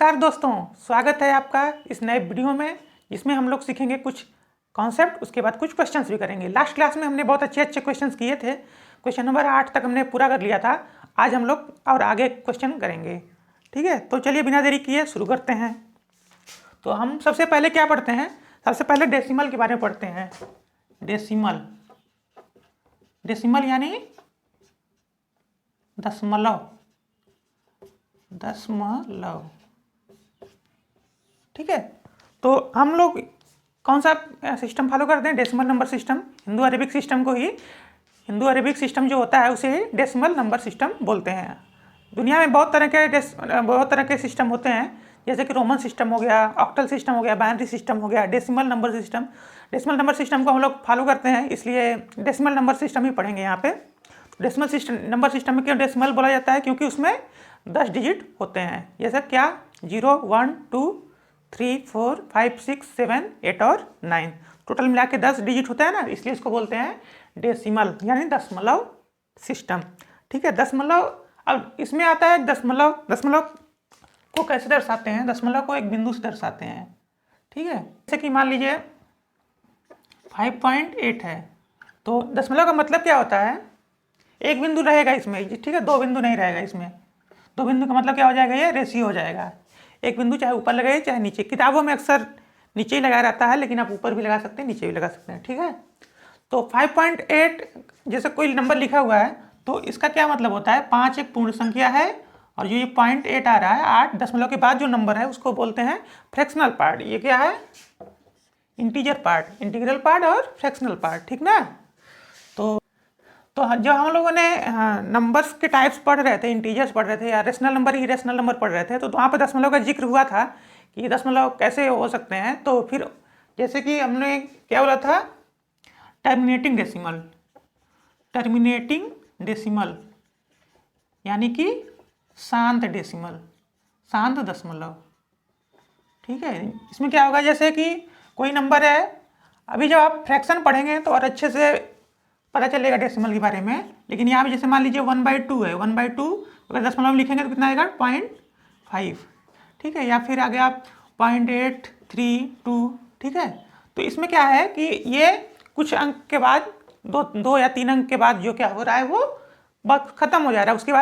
नमस्कार दोस्तों, स्वागत है आपका इस नए वीडियो में जिसमें हम लोग सीखेंगे कुछ कॉन्सेप्ट, उसके बाद कुछ क्वेश्चंस भी करेंगे। लास्ट क्लास में हमने बहुत अच्छे अच्छे क्वेश्चंस किए थे। क्वेश्चन नंबर 8 तक हमने पूरा कर लिया था। आज हम लोग और आगे क्वेश्चन करेंगे। ठीक है, तो चलिए बिना देरी किए शुरू करते हैं। तो हम सबसे पहले क्या पढ़ते हैं? सबसे पहले डेसिमल के बारे में पढ़ते हैं। डेसिमल, डेसिमल यानी दशमलव, दशमलव। ठीक है, तो हम लोग कौन सा सिस्टम फॉलो करते हैं? Decimal number system. Hindu Arabic system को ही, हिंदू अरेबिक सिस्टम जो होता है उसे ही डेसिमल नंबर सिस्टम बोलते हैं। दुनिया में बहुत तरह के सिस्टम होते हैं, जैसे कि रोमन सिस्टम हो गया, ऑक्टल सिस्टम हो गया, बाइनरी सिस्टम हो गया, decimal number system. Decimal number system को हम लोग फॉलो करते हैं, इसलिए डेसिमल नंबर सिस्टम ही पढ़ेंगे यहाँ पे। डेसिमल सिस्टम नंबर सिस्टम में क्यों डेसिमल बोला जाता है? क्योंकि उसमें 10 डिजिट होते हैं। जैसे क्या? 0, 1, 2, 3, 4, 5, 6, 7, 8 और 9, टोटल मिला के 10 डिजिट होता है ना, इसलिए इसको बोलते हैं डेसिमल यानी दशमलव सिस्टम। ठीक है, दशमलव। अब इसमें आता है दशमलव। दशमलव को कैसे दर्शाते हैं? दशमलव को एक बिंदु से दर्शाते हैं। ठीक है, जैसे कि मान लीजिए 5.8 है, तो दशमलव का मतलब क्या होता है? एक बिंदु रहेगा इसमें, ठीक है, दो बिंदु नहीं रहेगा इसमें। दो बिंदु का मतलब क्या हो जाएगा? ये रेशियो हो जाएगा। एक बिंदु चाहे ऊपर लगाइए चाहे नीचे। किताबों में अक्सर नीचे ही लगाया रहता है, लेकिन आप ऊपर भी लगा सकते हैं, नीचे भी लगा सकते हैं। ठीक है, तो 5.8 जैसे कोई नंबर लिखा हुआ है तो इसका क्या मतलब होता है? 5 एक पूर्ण संख्या है और ये 0.8 आ रहा है, 8 दशमलव के बाद जो नंबर है उसको बोलते हैं फ्रैक्शनल पार्ट। ये क्या है? इंटीजर पार्ट, इंटीग्रल पार्ट और फ्रैक्शनल पार्ट। ठीक ना? तो जब हम लोगों ने नंबर्स के टाइप्स पढ़ रहे थे, इंटीजर्स पढ़ रहे थे या रेशनल नंबर, इरेशनल नंबर पढ़ रहे थे, तो वहाँ पर दशमलव का जिक्र हुआ था कि दशमलव कैसे हो सकते हैं। तो फिर जैसे कि हमने क्या बोला था? टर्मिनेटिंग डेसिमल, टर्मिनेटिंग डेसिमल यानी कि शांत डेसिमल, शांत दशमलव। ठीक है, इसमें क्या होगा? जैसे कि कोई नंबर है, अभी जब आप फ्रैक्शन पढ़ेंगे तो और अच्छे से पता चलेगा डेसिमल के बारे में। लेकिन यहाँ पे जैसे मान लीजिए 1/2 है, 1/2 अगर दशमलव लिखेंगे तो कितना आएगा? 0.5। ठीक है, या फिर आगे आप 0.832। ठीक है, तो इसमें क्या है कि ये कुछ अंक के बाद, दो या 3 अंक के बाद जो क्या हो रहा है वो बस खत्म हो जा रहा है। उसके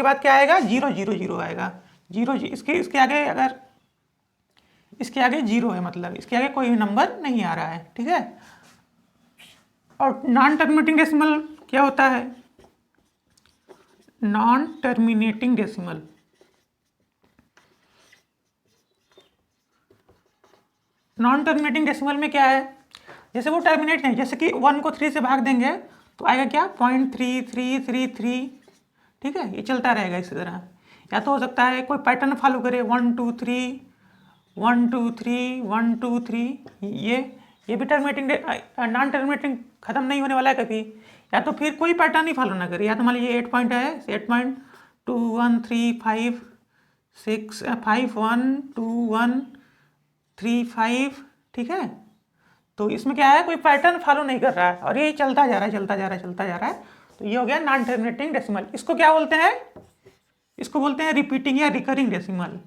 बाद क्या आएगा? 0, 0, 0 आएगा। 0 इसके आगे, अगर इसके आगे 0 है मतलब इसके आगे कोई नंबर नहीं आ रहा है। ठीक है, और नॉन टर्मिनेटिंग डेसिमल क्या होता है? Non terminating decimal, non terminating decimal में क्या है? जैसे वो टर्मिनेट नहीं, जैसे कि 1 को 3 से भाग देंगे तो आएगा क्या? 0.3333। ठीक है, ये चलता रहेगा इसी तरह। या तो हो सकता है कोई पैटर्न फॉलो करे, 1 2 3 1 2 3 1 2 3। ये भी टर्मिनेटिंग, नॉन टर्मिनेटिंग खत्म नहीं होने वाला है कभी। या तो फिर कोई पैटर्न ही फॉलो ना करे, या तो मान लीजिए 8 पॉइंट है, 8.21356512135। ठीक है, तो इसमें क्या है? कोई पैटर्न फॉलो नहीं कर रहा है और ये चलता जा रहा है, चलता जा रहा है, चलता जा रहा है। तो ये हो गया नॉन टर्मिनेटिंग डेसिमल। इसको क्या बोलते हैं? इसको बोलते हैं रिपीटिंग या रिकरिंग डेसिमल,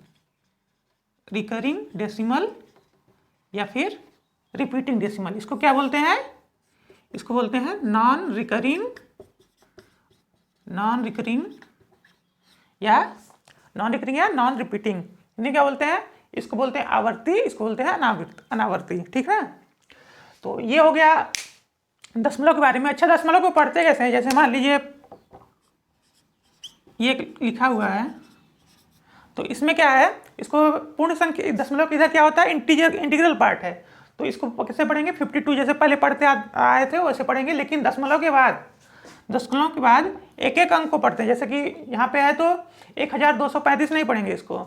रिकरिंग डेसिमल या फिर रिपीटिंग डेसिमल। इसको क्या बोलते हैं? इसको बोलते हैं नॉन रिकरिंग, नॉन रिकरिंग या नॉन रिपीटिंग। इन्हें क्या बोलते हैं? इसको बोलते हैं आवर्ती, इसको बोलते हैं अनावर्ती। ठीक है, तो ये हो गया दशमलव के बारे में। अच्छा, दशमलव को पढ़ते कैसे हैं? जैसे मान लीजिए ये लिखा हुआ है, तो इसमें क्या है? इसको पूर्ण संख्या, दशमलव के इधर क्या होता है? इंटीग्रल पार्ट है। तो इसको कैसे पढ़ेंगे? 52 जैसे पहले पढ़ते आए थे वैसे पढ़ेंगे, लेकिन दशमलव के बाद एक एक अंक को पढ़ते हैं। जैसे कि यहाँ पे है तो 1235 नहीं पढ़ेंगे इसको,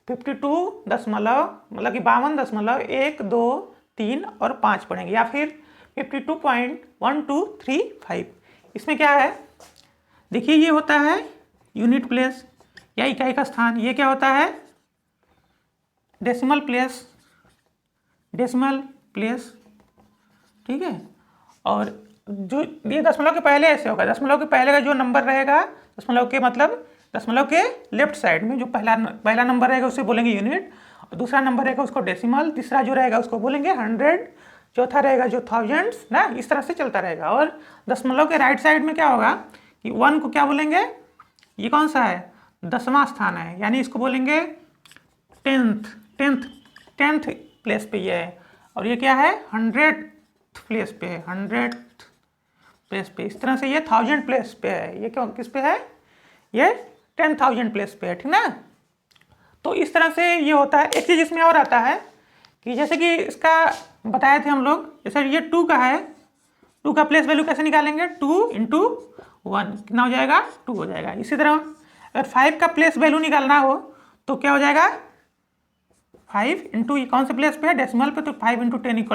52 दशमलव मतलब कि 52.123 और 5 पढ़ेंगे, या फिर 52.1235। इसमें क्या है? देखिए ये होता है यूनिट प्लेस या इकाई का स्थान। ये क्या होता है? Decimal place, decimal place. ठीक है, और जो ये दशमलव के पहले ऐसे होगा, दशमलव के पहले का जो नंबर रहेगा, दशमलव के मतलब दशमलव के लेफ्ट साइड में जो पहला नंबर रहेगा उसे बोलेंगे यूनिट, और दूसरा नंबर रहेगा उसको डेसिमल, तीसरा जो रहेगा उसको बोलेंगे 100, चौथा रहेगा जो थाउजेंड्स ना, इस तरह से चलता रहेगा। और दशमलव के राइट साइड में क्या होगा कि 1 को क्या बोलेंगे, ये कौन सा है, 10वां स्थान है, यानी इसको बोलेंगे टेंथ प्लेस पे ये है। और ये क्या है, 100th प्लेस पे है, 100th प्लेस पे। इस तरह से ये 1000 प्लेस पे है, ये क्यों किस पे है, ये 10,000 प्लेस पे है, ठीक ना। तो इस तरह से ये होता है। एक चीज़ इसमें और आता है कि जैसे कि इसका बताए थे हम लोग, जैसे ये 2 का है, 2 का प्लेस वैल्यू कैसे निकालेंगे, 2 × 1 कितना हो जाएगा, 2 हो जाएगा। इसी तरह अगर 5 का प्लेस वैल्यू निकालना हो तो क्या हो जाएगा, 5 × कौन से प्लेस पे है, डेसिमल पे, तो 5 × 10 =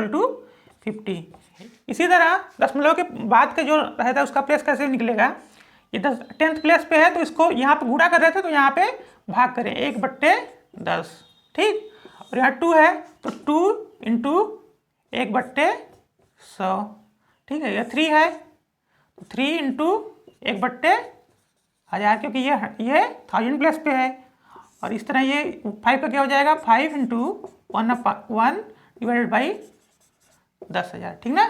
50। इसी तरह दशमलव के बाद का जो रहता है उसका प्लेस कैसे निकलेगा, ये 10th प्लेस पे है तो इसको यहाँ पे गुणा कर रहे थे तो यहाँ पे भाग करें, 1/10, ठीक। और यहाँ 2 है तो 2 × 1/100, ठीक है। यह 3 है तो 3 × 1/1000, क्योंकि ये 1000 प्लेस पे है। और इस तरह ये 5 का क्या हो जाएगा, 5 × 1 / 10,000, ठीक ना।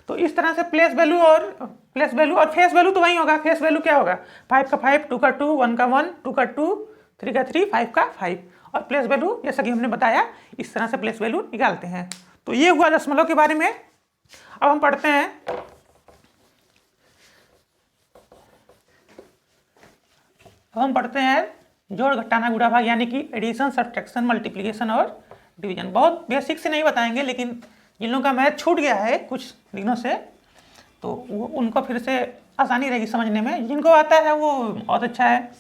तो इस तरह से प्लेस वैल्यू और फेस वैल्यू तो वही होगा। फेस वैल्यू क्या होगा, 5 का 5, 2 का 2, 1 का 1, 2 का 2, 3 का 3, 5 का 5। और प्लेस वैल्यू जैसा कि हमने बताया इस तरह से प्लेस वैल्यू निकालते हैं। तो ये हुआ दशमलव के बारे में। अब हम पढ़ते हैं जोड़, घटाना, गुणा, भाग, यानी कि एडिशन, सब्ट्रैक्शन, मल्टीप्लिकेशन और डिवीजन। बहुत बेसिक से नहीं बताएंगे, लेकिन जिन लोगों का मैथ छूट गया है कुछ दिनों से तो वो उनको फिर से आसानी रहेगी समझने में। जिनको आता है वो बहुत अच्छा है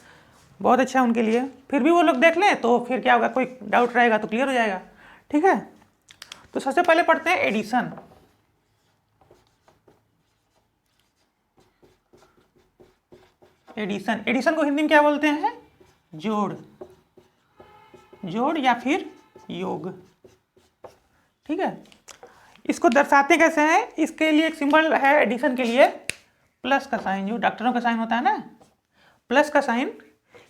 उनके लिए। फिर भी वो लोग देख लें तो फिर क्या होगा, कोई डाउट रहेगा तो क्लियर हो जाएगा, ठीक है। तो सबसे पहले पढ़ते हैं एडिशन। एडिशन को हिंदी में क्या बोलते हैं, जोड़ या फिर योग, ठीक है। इसको दर्शाते कैसे हैं, इसके लिए एक सिंबल है एडिशन के लिए, प्लस का साइन, जो डॉक्टरों का साइन होता है ना, प्लस का साइन।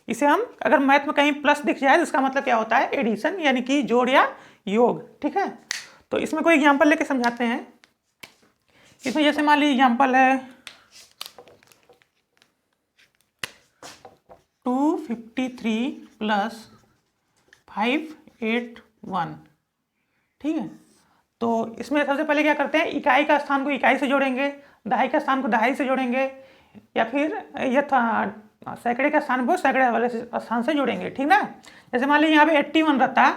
इसे हम अगर मैथ में कहीं प्लस दिख जाए तो इसका मतलब क्या होता है, एडिशन, यानी कि जोड़ या योग, ठीक है। तो इसमें कोई एग्जांपल लेके समझाते हैं। इसमें जैसे मान लीजिए एग्जांपल है 253 + 581, ठीक है। तो इसमें सबसे पहले क्या करते हैं, इकाई का स्थान को इकाई से जोड़ेंगे, दहाई का स्थान को दहाई से जोड़ेंगे, या फिर ये सैकड़े का स्थान को सैकड़े वाले स्थान से जोड़ेंगे, ठीक ना। जैसे मान लीजिए यहाँ पे 81 रहता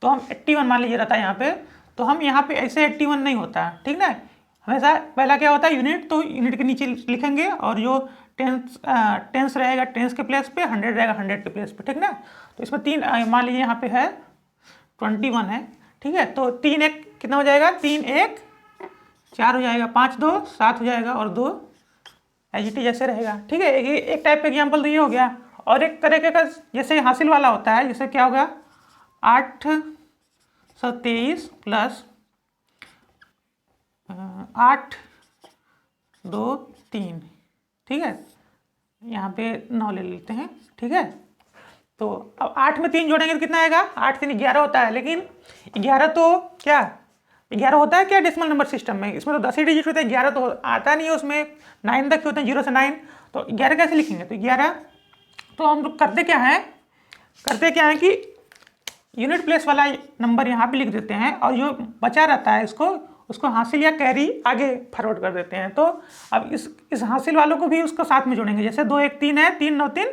तो हम 81 मान लीजिए रहता है यहाँ पे, तो हम यहाँ पे ऐसे 81 नहीं होता, ठीक ना। हमेशा पहला क्या होता है यूनिट, तो यूनिट के नीचे लिखेंगे, और जो टेंस रहेगा टेंस के प्लेस पे, 100 रहेगा 100 के प्लेस पे, ठीक ना। तो इसमें 3 मान लीजिए यहाँ पे है 21 है, ठीक है। तो 3 1 कितना हो जाएगा, 3 1 4 हो जाएगा, 5 2 7 हो जाएगा, और 2 एजिटी जैसे रहेगा, ठीक है। एक टाइप का एग्जाम्पल तो ये हो गया। और एक तरीके का जैसे हासिल वाला होता है, जैसे क्या होगा, 823 + 8 2 3, ठीक है। यहाँ पे 9 ले लेते हैं, ठीक है। तो अब 8 में 3 जोड़ेंगे तो कितना आएगा, 8 3 11 होता है, लेकिन 11 तो क्या 11 होता है क्या डेसिमल नंबर सिस्टम में, इसमें तो 10 ही डिजिट होते हैं, 11 तो आता नहीं है उसमें, 9 तक होते हैं, 0 से 9। तो 11 कैसे लिखेंगे, तो 11 तो हम लोग करते क्या है कि यूनिट प्लेस वाला नंबर यहाँ पे लिख देते हैं, और जो बचा रहता है उसको हासिल या कैरी आगे फॉरवर्ड कर देते हैं। तो अब इस हासिल वालों को भी उसको साथ में जोड़ेंगे, जैसे 2 1 3 है, 3 9 3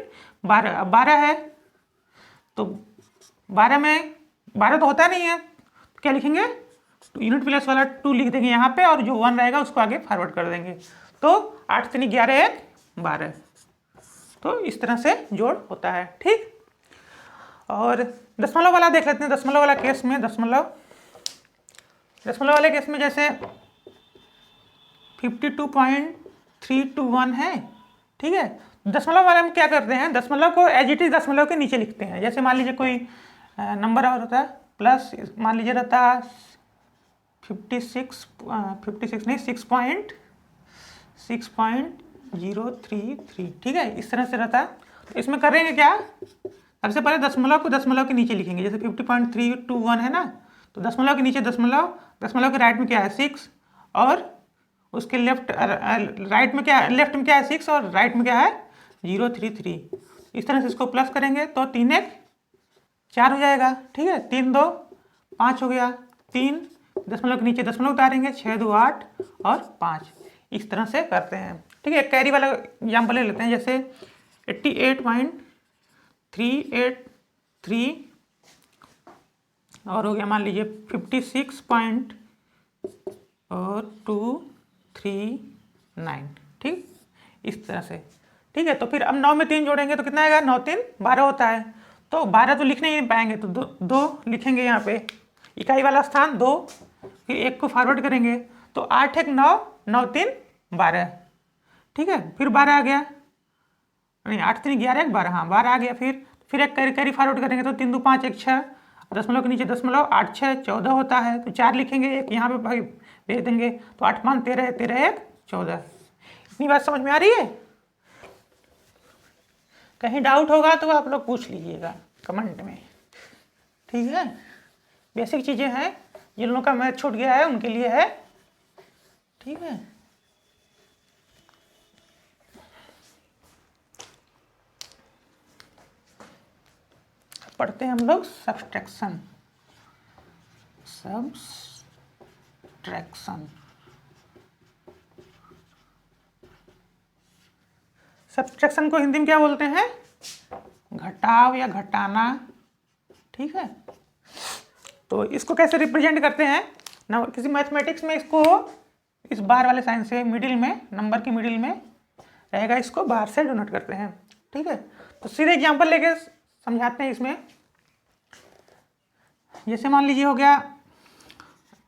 12, अब 12 है तो 12 में 12 तो होता नहीं है, तो क्या लिखेंगे, यूनिट प्लेस वाला 2 लिख देंगे यहाँ पे, और जो 1 रहेगा उसको आगे फॉरवर्ड कर देंगे। तो 8 3 11 1 12। तो इस तरह से जोड़ होता है, ठीक। और दशमलव वाला देख लेते हैं। दशमलव वाला केस में दशमलव वाले केस में जैसे 52.321 है, ठीक है। दशमलव वाले में क्या करते हैं, दशमलव को एज इट इज दशमलव के नीचे लिखते हैं। जैसे मान लीजिए कोई नंबर और होता है प्लस, मान लीजिए रहता 56 नहीं 6.6 50.033, ठीक है, इस तरह से रहता है। तो इसमें करेंगे क्या, सबसे पहले दशमलव को दशमलव के नीचे लिखेंगे, जैसे 50.321 है ना, तो दशमलव के नीचे दशमलव, दशमलव के राइट में क्या है 6, और उसके लेफ्ट राइट में क्या है, लेफ्ट में क्या है 6 और राइट में क्या है 033। इस तरह से इसको प्लस करेंगे तो 3 1 4 हो जाएगा, ठीक है, 3 2 5 हो गया, 3 दशमलव के नीचे दशमलव उतारेंगे, 6 2 8 और 5, इस तरह से करते हैं, ठीक है। कैरी वाला एग्जाम्पल ले लेते हैं, जैसे 88.383 और हो गया मान लीजिए 56.239, ठीक, इस तरह से, ठीक है। तो फिर अब 9 में 3 जोड़ेंगे तो कितना आएगा, 9 3 12 होता है, तो 12 तो लिख नहीं पाएंगे तो दो लिखेंगे यहाँ पे, इकाई वाला स्थान 2, फिर 1 को फॉरवर्ड करेंगे तो 8 1 9 9 3 12, ठीक है, फिर 12 आ गया, नहीं 8 3 11 1 12, हाँ 12 आ गया, फिर एक कैरी फॉरवर्ड करेंगे तो 3 2 5 1 6, दशमलव के नीचे दशमलव, 8 6 14 होता है, तो 4 लिखेंगे, एक यहाँ पे भाई भेज देंगे, तो 8 5 13 13 1 14। इतनी बात समझ में आ रही है? कहीं डाउट होगा तो आप लोग पूछ लीजिएगा कमेंट में, ठीक है। बेसिक चीज़ें हैं, जिन लोगों का मैथ छूट गया है उनके लिए है, ठीक है। पढ़ते हैं हम लोग सब्सट्रैक्शन। सब्सट्रैक्शन को हिंदी में क्या बोलते हैं, घटाव या घटाना, ठीक है। तो इसको कैसे रिप्रेजेंट करते हैं ना, किसी मैथमेटिक्स में इसको इस बार वाले साइन से मिडिल में, नंबर के मिडिल में रहेगा, इसको बार से डोनेट करते हैं, ठीक है। तो सीधे एग्जांपल लेके समझाते हैं इसमें, जैसे मान लीजिए हो गया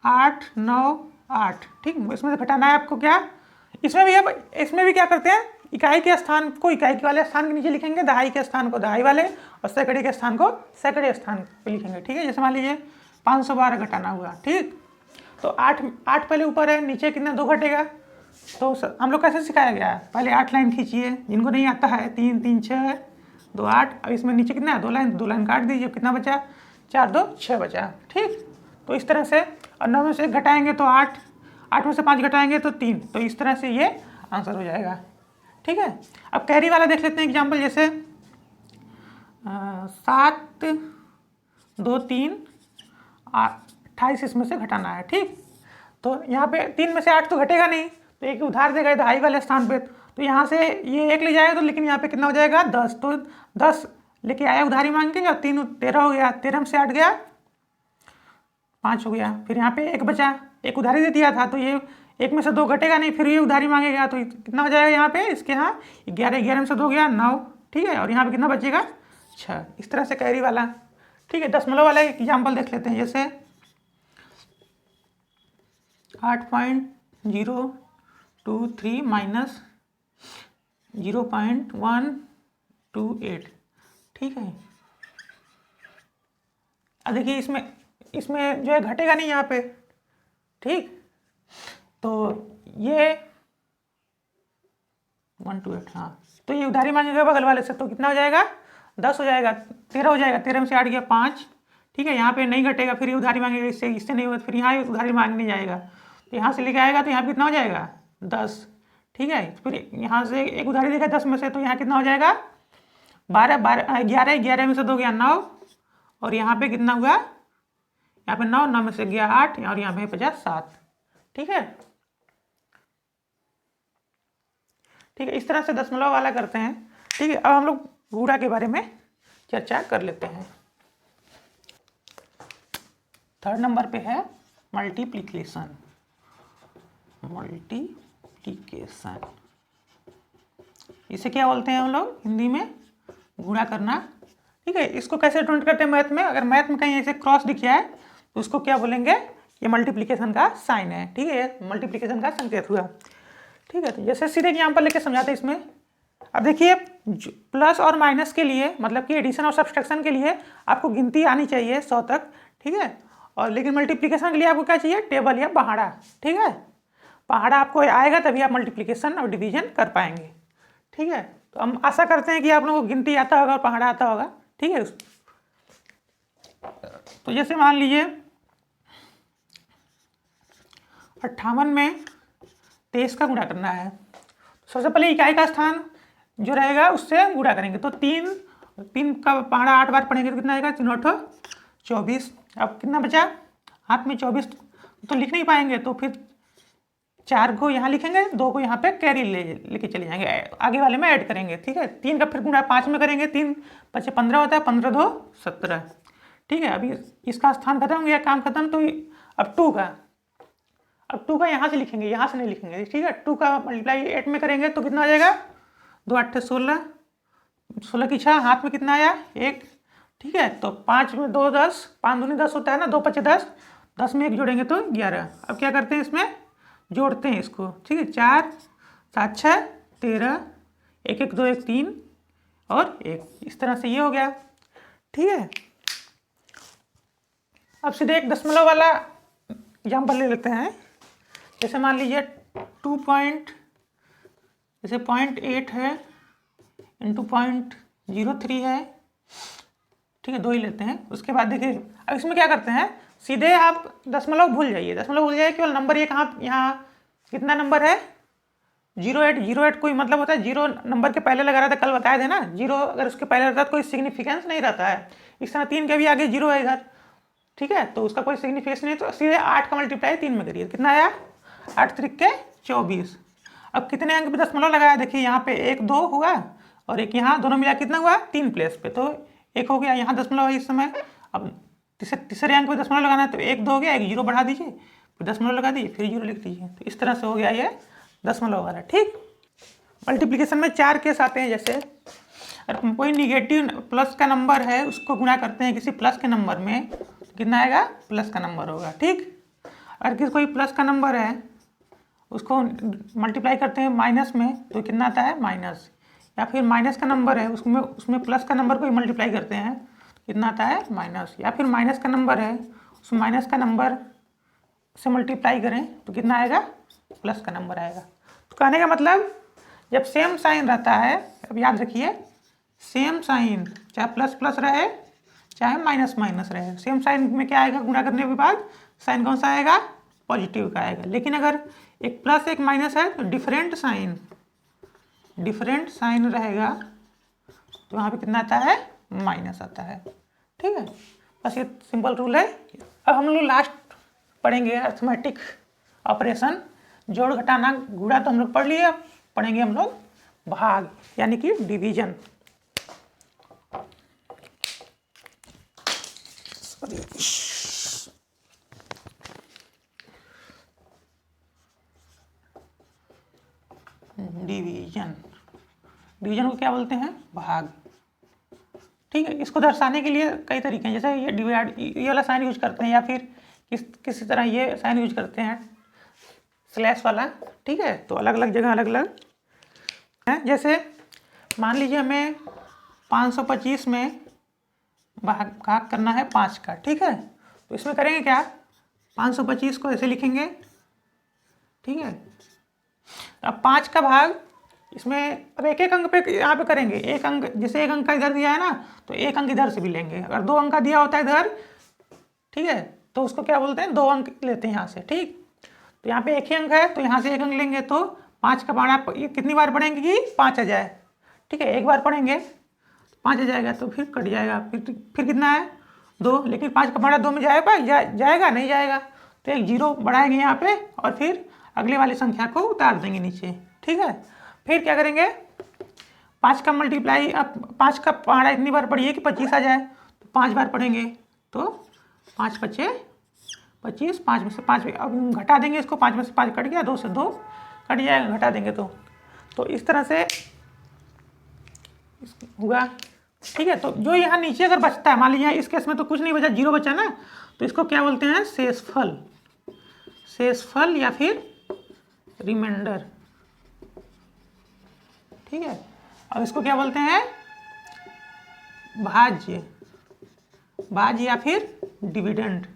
8 9 8, ठीक, इसमें से घटाना है आपको क्या, इसमें भी क्या करते हैं, इकाई के स्थान को इकाई के वाले स्थान के नीचे लिखेंगे, दहाई के स्थान को दहाई वाले और सैकड़े के स्थान को सैकड़े स्थान पे लिखेंगे, ठीक है। जैसे मान लीजिए 512 घटाना हुआ, ठीक, तो 8 पहले ऊपर है, नीचे कितना 2 घटेगा, तो हम लोग कैसे सिखाया गया है, पहले 8 लाइन खींचिए, जिनको नहीं आता है 3 3 6 2 8, अब इसमें नीचे कितना है 2 लाइन काट दीजिए, कितना बचा 4 2 6 बचा, ठीक। तो इस तरह से, और 9 में से 1 घटाएंगे तो 8 में से 5 घटाएंगे तो 3, तो इस तरह से ये आंसर हो जाएगा, ठीक है। अब कैरी वाला देख लेते हैं एग्जाम्पल, जैसे 7 2 3 28 इसमें से घटाना है, ठीक। तो यहाँ पे 3 में से 8 तो घटेगा नहीं, तो एक उधार देगा दहाई वाले स्थान पे, तो यहाँ से ये 1 ले जाएगा, तो लेकिन यहाँ पे कितना हो जाएगा 10, तो 10 लेके आया उधारी मांग के, और 3 13 हो गया, 13 में से 8 गया 5 हो गया, फिर यहाँ पे 1 बचा, एक उधारी दे दिया था, तो ये 1 में से 2 घटेगा नहीं, फिर ये उधारी मांगेगा, तो कितना हो जाएगा यहाँ पे, इसके यहाँ 11 में से 2 गया 9, ठीक है, और यहाँ पे कितना बचेगा 6, इस तरह से कैरी वाला, ठीक है। दशमलव वाला एग्जाम्पल देख लेते हैं, जैसे 8.023 माइनस 0.128, ठीक है। अब देखिए इसमें जो है घटेगा नहीं यहाँ पे, ठीक, तो ये 128, हाँ, तो ये उधारी मांगेगा बगल वाले से, तो कितना हो जाएगा 10 हो जाएगा, 13 हो जाएगा, 13 में से 8 गया 5, ठीक है। यहाँ पे नहीं घटेगा, फिर ये उधारी मांगेगा, इससे नहीं होगा, फिर यहाँ उधारी मांगने जाएगा, तो यहाँ से लेके आएगा, तो यहाँ कितना हो जाएगा 10, ठीक है। फिर यहाँ से एक उधारी देगा 10 में से, तो यहाँ कितना हो जाएगा 11 में से 2 गया 9, और यहाँ पे कितना हुआ, यहाँ पे 9 में से गया 8, और यहाँ पे 50 ठीक है, ठीक है। इस तरह से दशमलव वाला करते हैं, ठीक है। अब हम लोग गुणा के बारे में चर्चा कर लेते हैं। 3rd नंबर पे है मल्टीप्लिकेशन। इसे क्या बोलते हैं हम लोग हिंदी में, गुणा करना, ठीक है। इसको कैसे डिनोट करते हैं मैथ में, अगर मैथ में कहीं ऐसे क्रॉस दिख जाए तो उसको क्या बोलेंगे, ये मल्टीप्लिकेशन का साइन है, ठीक है, मल्टीप्लिकेशन का संकेत हुआ, ठीक है। तो जैसे सीधे एग्जाम्पल लेके समझाते हैं इसमें। अब देखिए प्लस और माइनस के लिए, मतलब कि एडिशन और सब्सट्रैक्शन के लिए आपको गिनती आनी चाहिए 100 तक, ठीक है, और लेकिन मल्टीप्लिकेशन के लिए आपको क्या चाहिए, टेबल या पहाड़ा, ठीक है। पहाड़ा आपको आएगा तभी आप मल्टीप्लिकेशन और डिवीजन कर पाएंगे। ठीक है, तो हम आशा करते हैं कि आप लोगों को गिनती आता होगा और पहाड़ा आता होगा। ठीक है, तो जैसे मान लीजिए 58 में 23 का गुणा करना है। सबसे पहले इकाई का स्थान जो रहेगा उससे गुणा करेंगे, तो 3 का पहाड़ा 8 बार पढ़ेंगे तो कितना आएगा, 3 8 24। अब कितना बचा हाथ में, 24 तो लिख नहीं पाएंगे, तो फिर 4 को यहाँ लिखेंगे, 2 को यहाँ पे कैरी लेके चले जाएंगे, आगे वाले में ऐड करेंगे। ठीक है, 3 का फिर गुणा 5 में करेंगे, 3 5 15 होता है, 15 2 17। ठीक है, अभी इसका स्थान खत्म हो गया, काम खत्म। तो अब 2 का यहाँ से लिखेंगे, यहाँ से नहीं लिखेंगे। ठीक है, 2 का मल्टीप्लाई 8 में करेंगे तो कितना आ जाएगा, 2 8 16, 16 की 6, हाथ में कितना आया 1। ठीक है, तो 5 में 2 10, 5 दूनी 10 होता है ना, 2 5 10, 10 में 1 जोड़ेंगे तो 11। अब क्या करते हैं, इसमें जोड़ते हैं इसको। ठीक है, 4 7 6 13, 1 1 2 1 3 और 1, इस तरह से ये हो गया। ठीक है, अब सीधे एक दशमलव वाला एग्जाम्पल ले लेते हैं। जैसे मान लीजिए 0.8 है इंटू 0.03 है। ठीक है, 2 ही लेते हैं। उसके बाद देखिए अब इसमें क्या करते हैं, सीधे आप दशमलव भूल जाइए, केवल नंबर ये कहाँ, यहाँ कितना नंबर है 0.8 कोई मतलब होता है, 0 नंबर के पहले लगा रहा था, कल बताए थे ना, 0 अगर उसके पहले रहता है तो कोई सिग्निफिकेंस नहीं रहता है। इस तरह 3 के भी आगे 0 है इधर। ठीक है, तो उसका कोई सिग्निफिकेंस नहीं, तो सीधे 8 का मल्टीप्लाई 3 में करिए, कितना आया 8 3 के 24। अब कितने अंक पे दशमलव लगाया, देखिए यहाँ पे 1 2 हुआ और एक यहाँ, दोनों मिला कितना हुआ 3 प्लेस पे, तो 1 हो गया, यहाँ दशमलव है इस समय। अब तीसरे अंक पे दशमलव लगाना है, तो 1 2 हो गया, 1 0 बढ़ा दीजिए, फिर दशमलव लगा दीजिए, फिर 0 लिख दीजिए। तो इस तरह से हो गया ये दशमलव वाला। ठीक, मल्टीप्लिकेशन में 4 केस आते हैं। जैसे अगर कोई निगेटिव प्लस का नंबर है उसको गुणा करते हैं किसी प्लस के नंबर में, तो कितना आएगा प्लस का नंबर होगा। ठीक, अगर किसी कोई प्लस का नंबर है उसको मल्टीप्लाई करते हैं माइनस में, तो कितना आता है माइनस। या फिर माइनस का नंबर है उसमें प्लस का नंबर को ही मल्टीप्लाई करते हैं, कितना आता है माइनस। या फिर माइनस का नंबर है उसमें माइनस का नंबर से मल्टीप्लाई करें तो कितना आएगा प्लस का नंबर आएगा। तो कहने का मतलब जब सेम साइन रहता है, अब याद रखिए सेम साइन चाहे प्लस प्लस रहे चाहे माइनस माइनस रहे, सेम साइन में क्या आएगा, गुणा करने के बाद साइन कौन सा आएगा, पॉजिटिव का आएगा। लेकिन अगर एक प्लस एक माइनस है तो डिफरेंट साइन रहेगा, तो यहाँ पे कितना आता है माइनस आता है। ठीक है, बस ये सिंपल रूल है। अब हम लोग लास्ट पढ़ेंगे अर्थमेटिक ऑपरेशन, जोड़ घटाना गुणा तो हम लोग पढ़ लिए, अब पढ़ेंगे हम लोग भाग यानी कि डिवीजन। डिवीजन को क्या बोलते हैं, भाग। ठीक है, इसको दर्शाने के लिए कई तरीके हैं, जैसे ये डिवाइड ये वाला साइन यूज करते हैं, या फिर किसी तरह ये साइन यूज करते हैं स्लैश वाला। ठीक है, तो अलग अलग जगह अलग अलग है। जैसे मान लीजिए हमें 525 में भाग करना है 5 का। ठीक है, तो इसमें करेंगे क्या, 525 को ऐसे लिखेंगे। ठीक है, अब 5 का भाग इसमें अब एक एक अंक पे यहाँ पे करेंगे, एक अंक जैसे एक अंक का इधर दिया है ना, तो एक अंक इधर से भी लेंगे। अगर 2 अंक का दिया होता है इधर, ठीक है, तो उसको क्या बोलते हैं 2 अंक लेते हैं यहाँ से। ठीक, तो यहाँ पे एक ही अंक है तो यहाँ से एक अंक लेंगे, तो 5 का पहाड़ा ये कितनी बार पढ़ेंगे कि 5 आ जाए। ठीक है, एक बार पढ़ेंगे 5 आ जाएगा, तो फिर कट जाएगा, फिर कितना है 2, लेकिन 5 का पहाड़ा 2 में जाएगा नहीं जाएगा, तो एक 0 बढ़ाएंगे यहाँ पे और फिर अगले वाली संख्या को उतार देंगे नीचे। ठीक है, फिर क्या करेंगे 5 का मल्टीप्लाई, अब 5 का पहाड़ा इतनी बार पढ़िए कि 25 आ जाए, तो 5 बार पढ़ेंगे, तो 5 5 25, 5 में से 5 अब घटा देंगे इसको, 5 में से 5 कट गया, 2 से 2 कट जाएगा, घटा देंगे तो इस तरह से होगा। ठीक है, तो जो यहाँ नीचे अगर बचता है, मान लीजिए इस केस में तो कुछ नहीं बचा, 0 बचा ना, तो इसको क्या बोलते हैं शेषफल या फिर रिमाइंडर। ठीक है, अब इसको क्या बोलते हैं भाज्य या फिर डिविडेंड।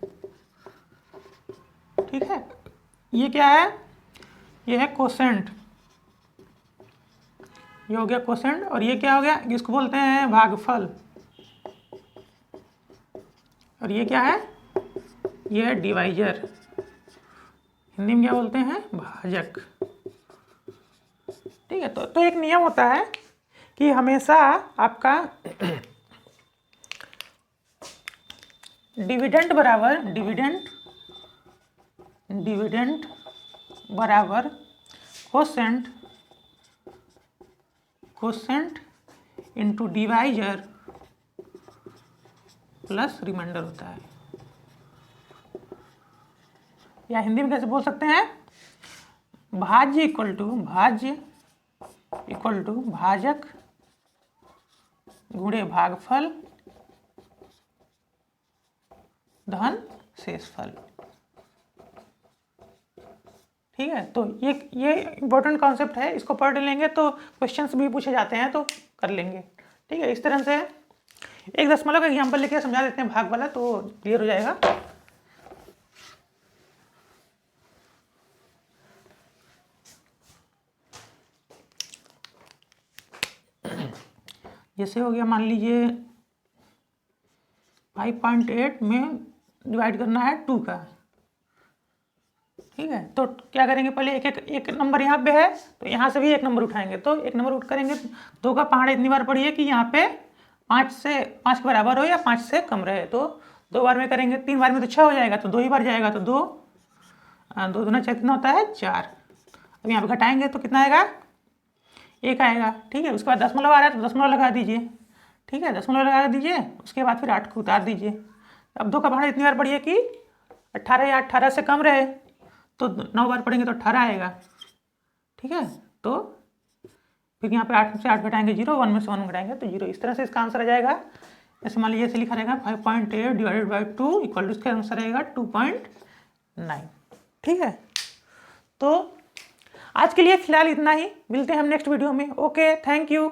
ठीक है, ये क्या है, ये है कोसेंट, ये हो गया कोसेंट, और ये क्या हो गया, इसको बोलते हैं भागफल, और ये क्या है, ये है डिवाइजर, हिंदी में क्या बोलते हैं, भाजक। ठीक है, तो एक नियम होता है कि हमेशा आपका डिविडेंड बराबर quotient into divisor plus reminder होता है, या हिंदी में कैसे बोल सकते हैं, भाज्य इक्वल टू भाजक गुणे भागफल धन शेषफल। ठीक है, तो ये इंपॉर्टेंट कॉन्सेप्ट है, इसको पढ़ लेंगे तो क्वेश्चंस भी पूछे जाते हैं तो कर लेंगे। ठीक है, इस तरह से एक दशमलव का एग्जाम्पल लेके समझा देते हैं भाग वाला, तो क्लियर हो जाएगा। जैसे हो गया, मान लीजिए 5.8 में डिवाइड करना है 2 का। ठीक है, तो क्या करेंगे, पहले एक नंबर यहाँ पे है तो यहाँ से भी एक नंबर उठाएंगे, तो एक नंबर उठ करेंगे, 2 का पहाड़ इतनी बार पड़ी है कि यहाँ पे 5 के बराबर हो या 5 से कम रहे, तो 2 बार में करेंगे, 3 बार में तो 6 हो जाएगा, तो 2 ही बार जाएगा, तो 2 दूना 6 कितना होता है, 4। अब यहाँ पे घटाएंगे तो कितना आएगा, 1 आएगा। ठीक है, उसके बाद दशमलव आ रहा है तो दशमलव लगा दीजिए। ठीक है, दशमलव लगा दीजिए, उसके बाद फिर 8 को उतार दीजिए। अब 2 का पहाड़ इतनी बार पढ़िए कि 18 या 18 से कम रहे, तो 9 बार पढ़ेंगे तो 18 आएगा। ठीक है, तो फिर यहाँ पे 8 से 8 घटाएंगे 0, 1 में से 1 घटाएंगे तो 0। इस तरह से इसका आंसर आ जाएगा। जैसे मान लीजिए ऐसे लिखा रहेगा 5.8 डिवाइडेड बाई 2 इक्वल टू, इसका आंसर रहेगा 2.9। ठीक है, तो आज के लिए फिलहाल इतना ही, मिलते हैं हम नेक्स्ट वीडियो में। Okay, thank you.